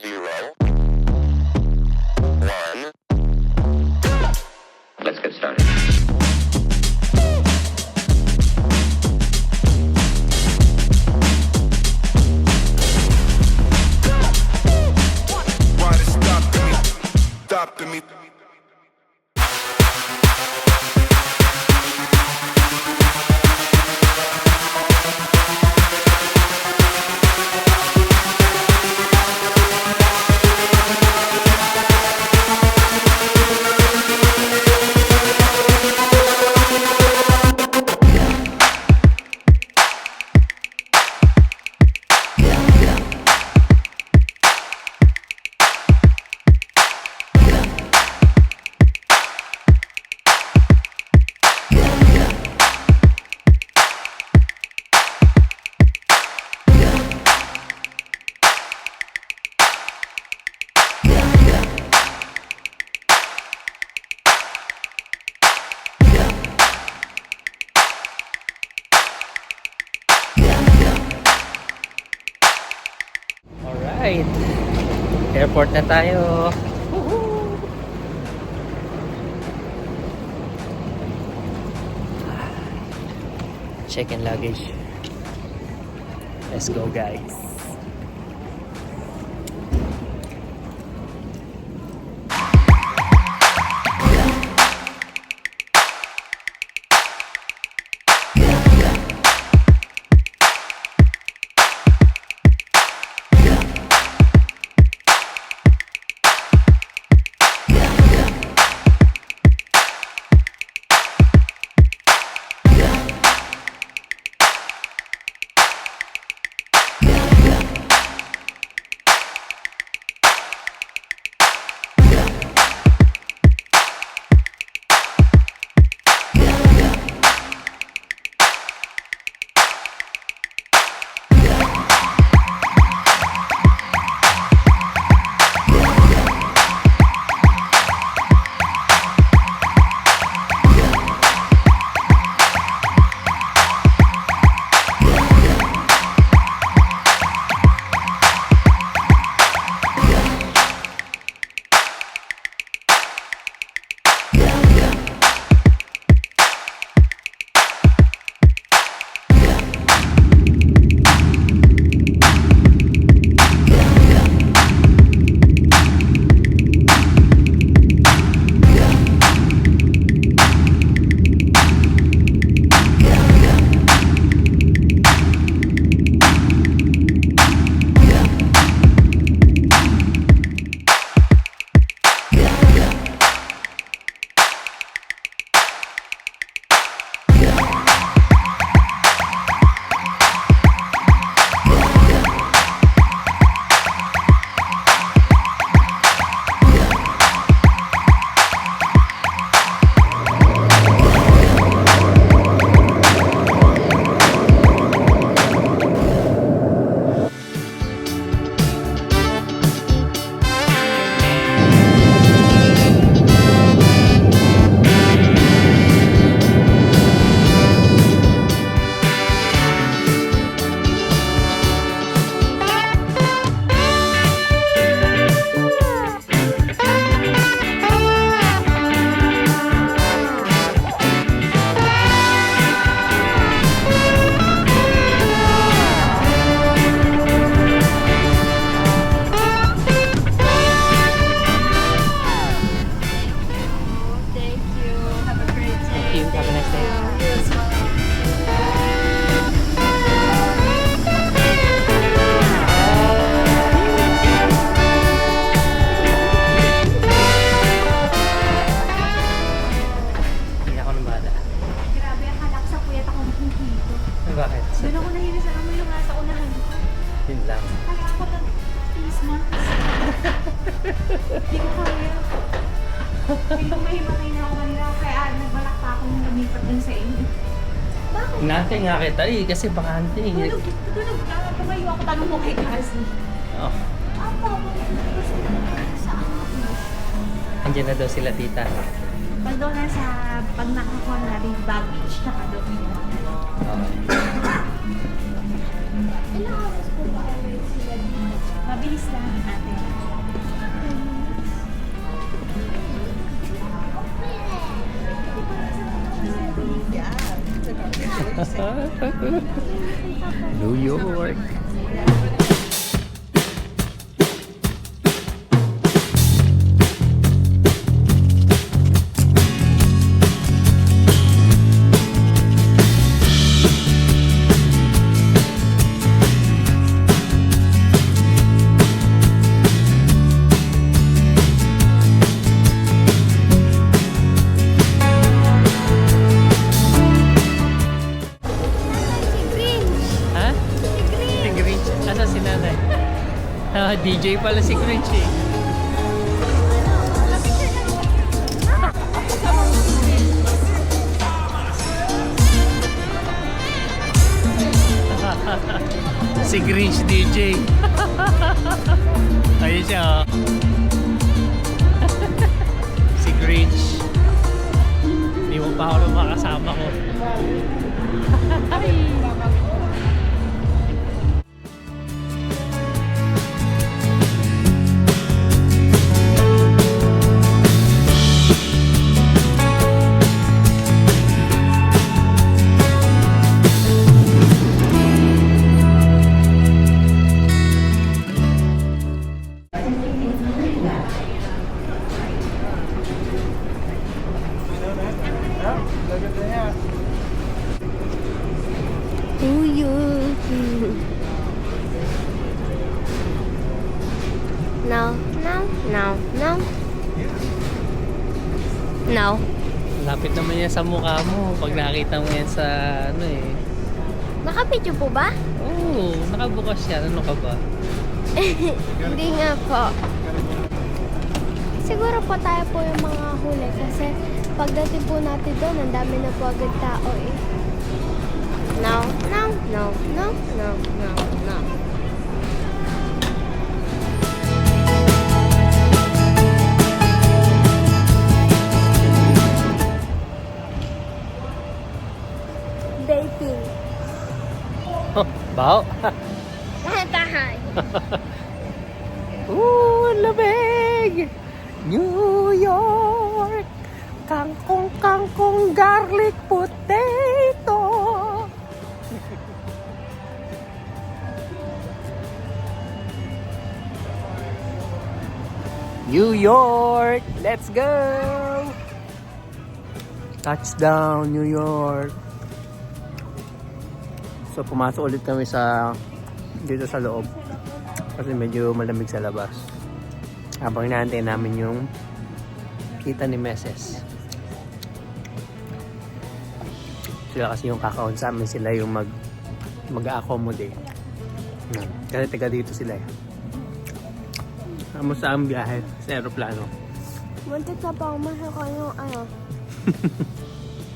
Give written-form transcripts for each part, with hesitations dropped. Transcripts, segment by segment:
0, 1. Let's get started. Why they stopping me? Stopping me. Alright, airport na tayo. Woohoo! Check in luggage. Let's go, guys. Hindi ko kaya. Hindi ko mahimatay na ako kanina, kaya nagbalak pa akong lumipat dun sa inyo. Bakit? Natin nga kita eh, kasi bakante eh. Tulog na. Tumayo ako, tanong mo kay Cassie. Oh, Apa, saan ako? andyan na daw sila tita. Pag doon na sa, pag nakakuha natin baggage, tsaka doon yun. Okay. Ilang oras po ba away sila dito? Mabilis lang ate. New York. Ha? Si Grinch. Asa si nanay? Ah, DJ pala si Grinch eh. Si Grinch DJ. Ayun siya oh. Si Grinch. Hindi mo pa ako makasama ko. No, no, no, no. No. Lapit naman yan sa mukha mo pag nakita mo yan sa ano eh. Nakapidyo po ba? Oo, nakabukas yan. Ano ka ba? Hindi nga po. Siguro po tayo po yung mga huli kasi pagdating po natin doon, ang dami na po agad tao eh. No, no, no, no, no, no, no. Dating. Oh, bao. Tahan. Ooh, lamig! New York! Kangkong, kangkong, garlic potato! New York! Let's go! Touchdown, New York! So, pumasok ulit kami dito sa loob. Kasi medyo malamig sa labas. Habang inaantay namin yung kita ni Mrs. Sila kasi yung kakaon sa amin, sila yung mag-accommodate. Kasi taga dito sila eh. Kamusta ang biyahe sa aeroplano? Muntik na pa umasok yung ano.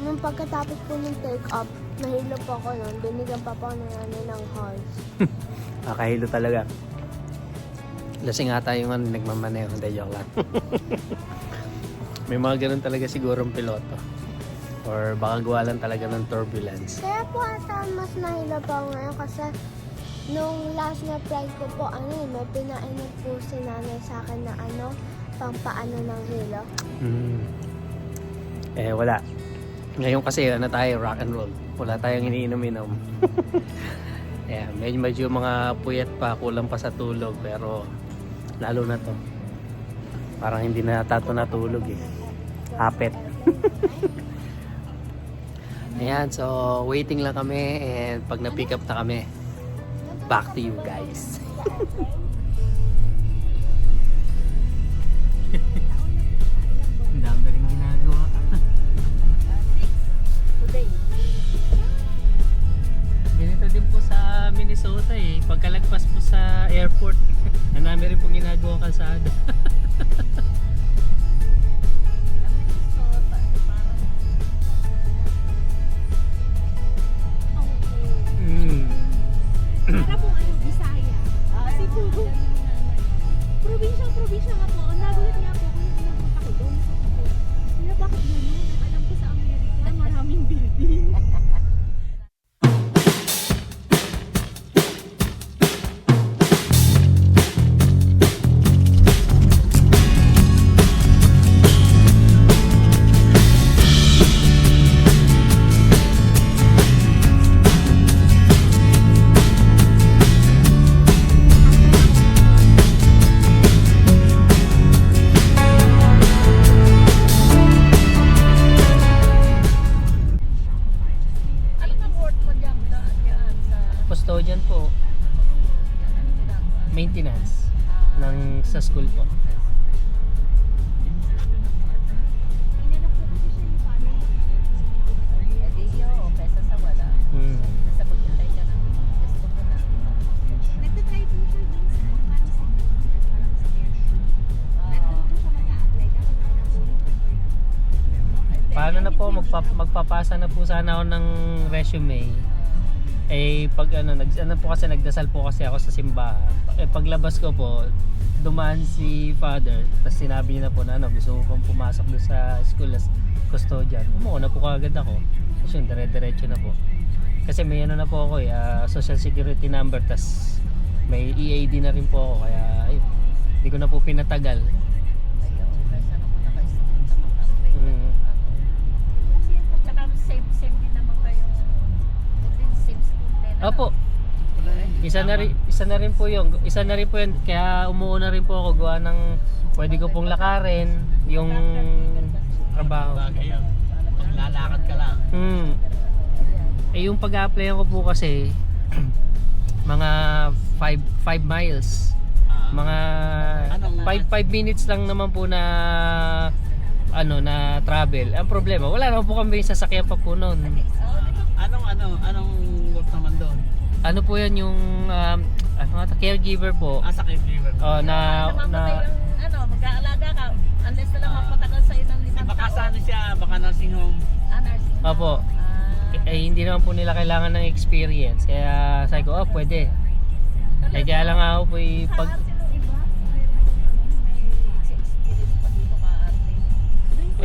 Nung pagkatapos po ng take-off, nahilo po ako nun. Binigyan pa po ng horse. Kakahilo talaga. Lasing ata yung nagmamaneho. Hindi, joke lang. May mga ganun talaga sigurong piloto. Or baka gawa lang talaga ng turbulence. Kaya po ata mas nahilo po ako ngayon kasi nung last na flight ko po, may pinainom po si nanay sa akin na pampaano ng hilo. Eh, wala. Ngayon kasi tayo, rock and roll. Wala tayong iniinom-inom. Yeah, medyo mga puyat pa, kulang pa sa tulog. Pero lalo na to. Parang hindi na tato natulog eh. Hapet. Ayan, so waiting lang kami. And pag na-pick up na kami, back to you guys. Ang dami rin ginagawa. Ganito din po sa Minnesota eh. Pagkalagpas po sa airport, ang dami rin po ginagawa kalsada. Para pong Bisaya. Siguro. Probinsya nga po. Nagulat nga po kung nagpunta ko doon. Sila bakit gano'n? Alam ko sa Amerika, maraming building. sa school po. Kesa sa wala. Hmm. Sa pagkintay ka ng gusto ko na. Nagtatry po siya din sa parang sa parang sa airship. Nandun po siya mag-a-apply kasi po na po Paano na po magpapasa na po sana ako ng resume. Eh pag ano po kasi nagdasal po kasi ako sa simbahan. Eh paglabas ko po, dumaan si father, tapos sinabi niya na po na gusto ko pong pumasok doon sa school as custodian. Umuuna po kagad ako. Tapos yun, dire-diretso na po. Kasi may ano na po ako social security number, tas may EAD na rin po ako, kaya ayun, hindi ko na po pinatagal. Ayun, kesa naman naka-student na mag-apply. Mm. Tsaka same din naman kayo. Din same school din. Opo. Isa na rin po yun. Kaya umuuna rin po ako gawa ng pwede ko pong lakarin yung trabaho. Maglalakad ka lang. Eh yung pag-a-applyan ko po kasi mga 5 miles. Mga 5 minutes lang naman po na na travel. Ang problema, wala naman po kami sasakyan pa po noon. Anong work naman doon? Ano po yan yung caregiver po. Sa caregiver. Mag-aalaga ka. Unless na lang mapatagal sa'yo ng 5 taon. Baka sana siya, baka nursing home. Nursing home. Opo. Hindi naman po nila kailangan ng experience. Kaya sabi ko, pwede. Kaya lang ako po pag... Experience pa dito ka ate.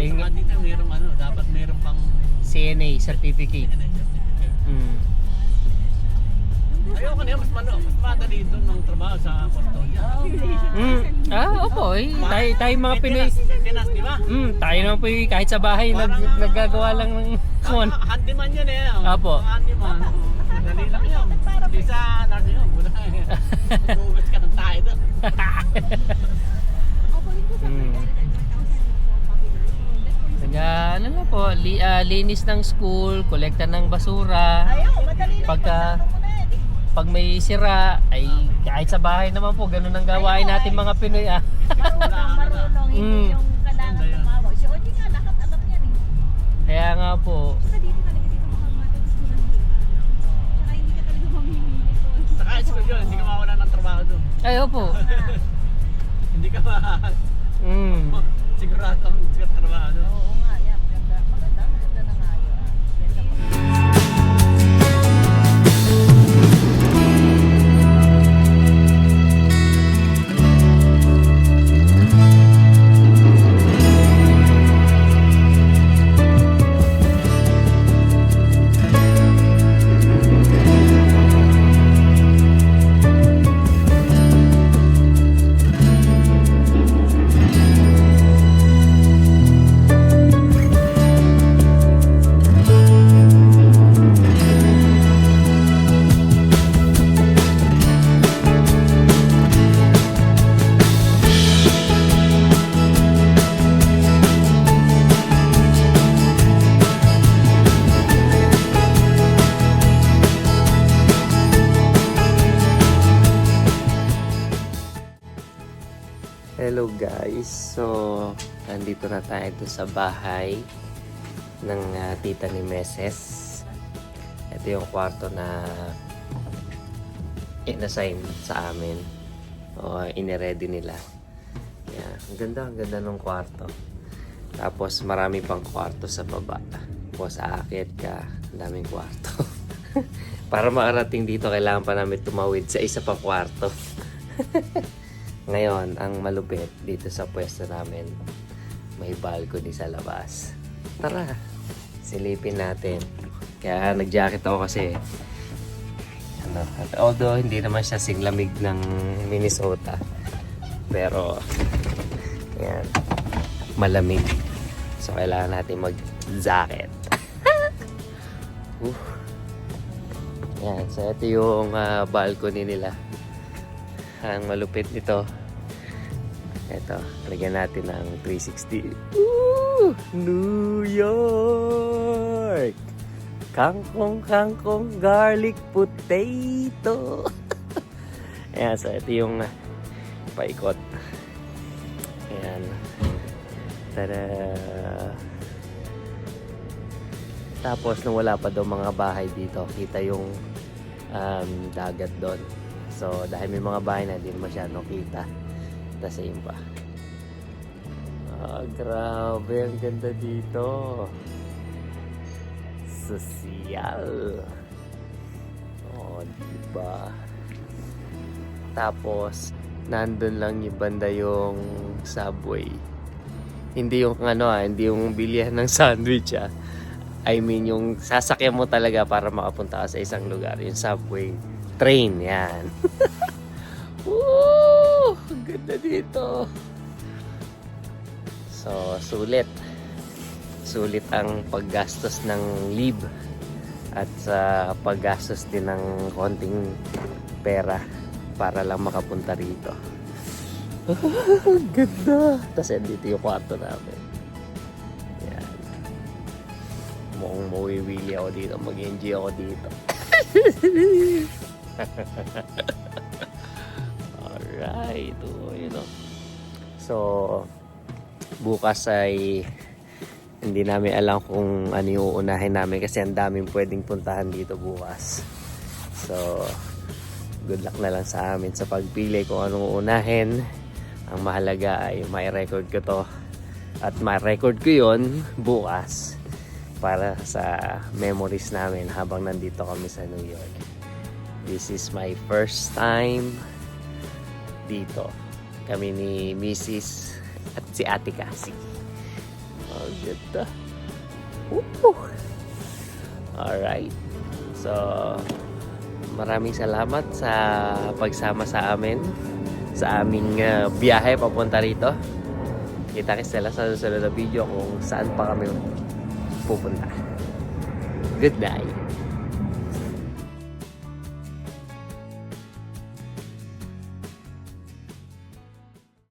Saka dito mayroong dapat mayroong pang CNA certificate. Ayoko na mas madali doon ng trabaho sa custodian. Opo. Tayo mga Pinoy. Pinas, di ba? Tayo naman po kahit sa bahay naggagawa lang ng kuwan. Handyman yun Apo. Handyman. Madali lang yun. Hindi sa nursing home. Mag-ugas ka ng tayo doon. Ano na po, linis ng school, kolekta ng basura. Madali lang. Pag may sira, ay kahit sa bahay naman po, ganun ang gawain natin mga Pinoy Marunong, hindi yung kailangan tumawa. Si Oji nga, lahat alam yan eh. Kaya nga po. Saka dito talaga dito makapagmatutunan mo. Saka hindi ka talaga mamimili ko. Saka school yun, hindi ka mawala ng trabaho doon. Ay, opo. Hindi ka sigurado ang trabaho doon. Oo nga, yan. Maganda na nga yun. Hello guys, so nandito na tayo doon sa bahay ng tita ni Meses. Ito yung kwarto na in-assign sa amin o iniready nila. Yeah, ang ganda ng kwarto. Tapos marami pang kwarto sa baba. Tapos aakyat ka, ang daming kwarto. Para makarating dito, kailangan pa namin tumawid sa isa pa kwarto. Ngayon, ang malupit dito sa pwesto namin, may balcony sa labas. Tara, silipin natin. Kaya nag-jacket ako kasi, although hindi naman siya singlamig ng Minnesota, pero, yan, malamig. So, kailangan natin mag-jacket. Yan, so ito yung balcony nila. Ang malupit nito, ito, lagyan natin ng 360. New York! Kangkong garlic potato. Ayan, so ito yung paikot. Ayan. Tada! Tapos nung wala pa daw mga bahay dito, kita yung dagat doon. So dahil may mga bahay na, hindi masyadong kita. The same pa. Grabe, ang ganda dito. Sosyal. Diba? Tapos nandun lang yung banda yung Subway. Hindi yung hindi yung bilihan ng sandwich I mean yung sasakyan mo talaga para makapunta ka sa isang lugar, yung Subway train, yan. Woo! Ang ganda dito. So, sulit ang paggastos ng leave at sa paggastos din ng konting pera para lang makapunta rito. Ganda. Tapos dito yung kwarto namin. Yan. Mukhang mawiwili ako dito. Mag-enjoy ako dito. Alright. So, bukas ay hindi namin alam kung ano yung uunahin namin kasi ang daming pwedeng puntahan dito bukas. So, good luck na lang sa amin sa pagpili kung anong uunahin. Ang mahalaga ay may record ko to at may record ko yon bukas para sa memories namin habang nandito kami sa New York. This is my first time dito. Kami ni Mrs. at si Ate Cassie. Oh, ganda. Alright. So, maraming salamat sa pagsama sa amin sa aming biyahe papunta rito. Kita-kits na lang sa susunod na video kung saan pa kami pupunta. Good night.